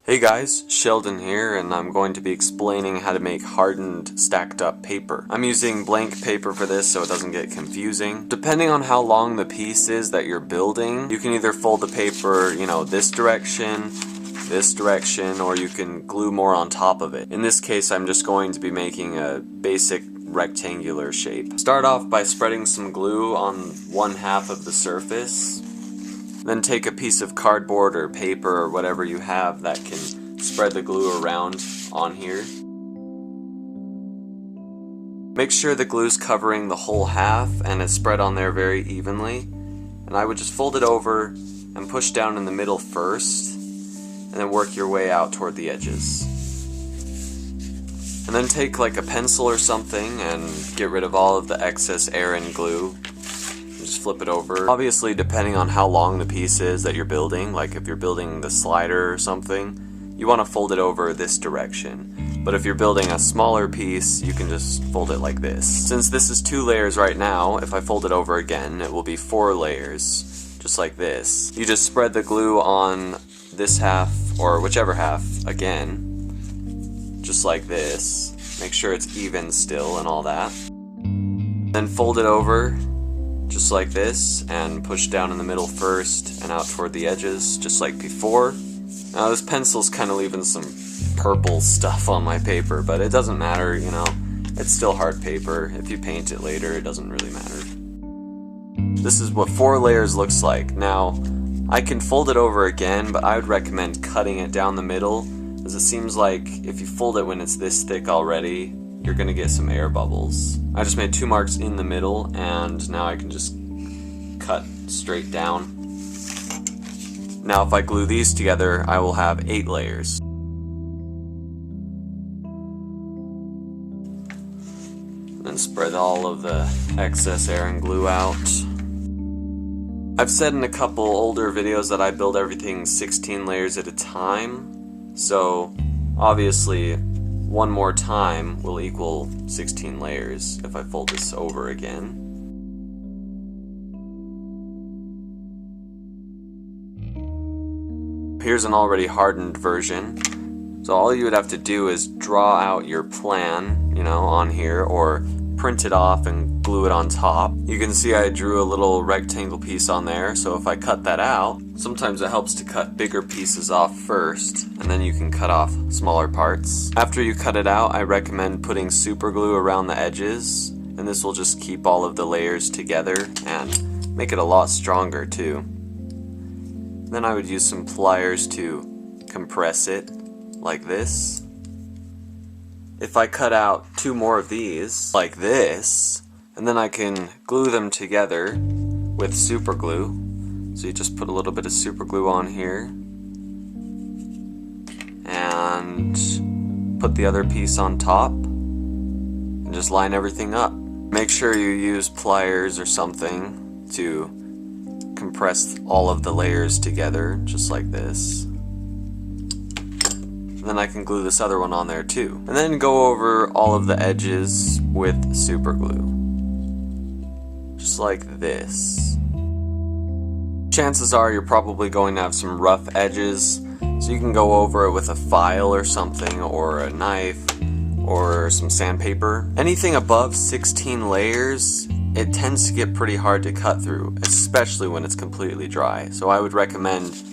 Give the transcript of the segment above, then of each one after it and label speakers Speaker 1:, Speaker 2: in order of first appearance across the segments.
Speaker 1: Hey guys, Sheldon here, and I'm going to be explaining how to make hardened stacked up paper. I'm using blank paper for this so it doesn't get confusing. Depending on how long the piece is that you're building, you can either fold the paper, this direction, or you can glue more on top of it. In this case, I'm just going to be making a basic rectangular shape. Start off by spreading some glue on one half of the surface. Then take a piece of cardboard or paper or whatever you have that can spread the glue around on here. Make sure the glue's covering the whole half and it's spread on there very evenly. And I would just fold it over and push down in the middle first, and then work your way out toward the edges. And then take like a pencil or something and get rid of all of the excess air and glue. Just flip it over. Obviously, depending on how long the piece is that you're building, like if you're building the slider or something, you want to fold it over this direction. But if you're building a smaller piece, you can just fold it like this. Since this is 2 layers right now, if I fold it over again, it will be 4 layers, just like this. You just spread the glue on this half, or whichever half, again, just like this. Make sure it's even still and all that. Then fold it over, just like this, and push down in the middle first and out toward the edges, just like before. Now this pencil's kind of leaving some purple stuff on my paper, but it doesn't matter, it's still hard paper. If you paint it later, it doesn't really matter. This is what 4 layers looks like. Now, I can fold it over again, but I would recommend cutting it down the middle, as it seems like if you fold it when it's this thick already, you're gonna get some air bubbles. I just made 2 marks in the middle, and now I can just cut straight down. Now if I glue these together, I will have 8 layers. Then spread all of the excess air and glue out. I've said in a couple older videos that I build everything 16 layers at a time, so obviously 1 more time will equal 16 layers if I fold this over again. Here's an already hardened version. So all you would have to do is draw out your plan, on here, or print it off and glue it on top. You can see I drew a little rectangle piece on there, so if I cut that out, sometimes it helps to cut bigger pieces off first, and then you can cut off smaller parts. After you cut it out, I recommend putting super glue around the edges, and this will just keep all of the layers together and make it a lot stronger too. Then I would use some pliers to compress it, like this. If I cut out 2 more of these, like this, and then I can glue them together with super glue. So you just put a little bit of super glue on here, and put the other piece on top, and just line everything up. Make sure you use pliers or something to compress all of the layers together, just like this. Then I can glue this other one on there too. And then go over all of the edges with super glue. Just like this. Chances are you're probably going to have some rough edges, so you can go over it with a file or something, or a knife, or some sandpaper. Anything above 16 layers, it tends to get pretty hard to cut through, especially when it's completely dry. So I would recommend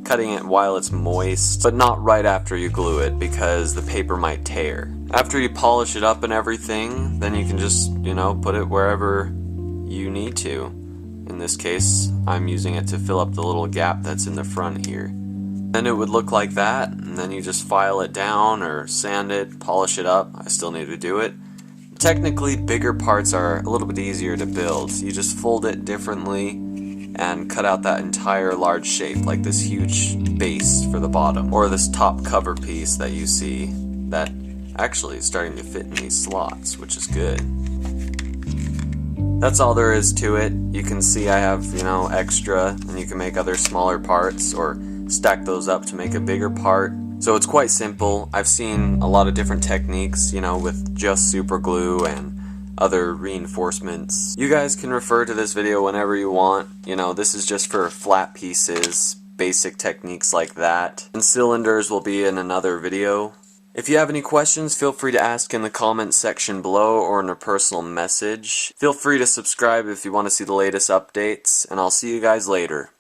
Speaker 1: cutting it while it's moist, but not right after you glue it, because the paper might tear. After you polish it up and everything, then you can just, put it wherever you need to. In this case, I'm using it to fill up the little gap that's in the front here. Then it would look like that, and then you just file it down or sand it, polish it up. I still need to do it. Technically, bigger parts are a little bit easier to build. You just fold it differently and cut out that entire large shape, like this huge base for the bottom, or this top cover piece that you see that actually is starting to fit in these slots, which is good. That's all there is to it. You can see I have, extra, and you can make other smaller parts or stack those up to make a bigger part. So it's quite simple. I've seen a lot of different techniques, with just super glue and other reinforcements. You guys can refer to this video whenever you want. This is just for flat pieces, basic techniques like that. And cylinders will be in another video. If you have any questions, feel free to ask in the comments section below or in a personal message. Feel free to subscribe if you want to see the latest updates, and I'll see you guys later.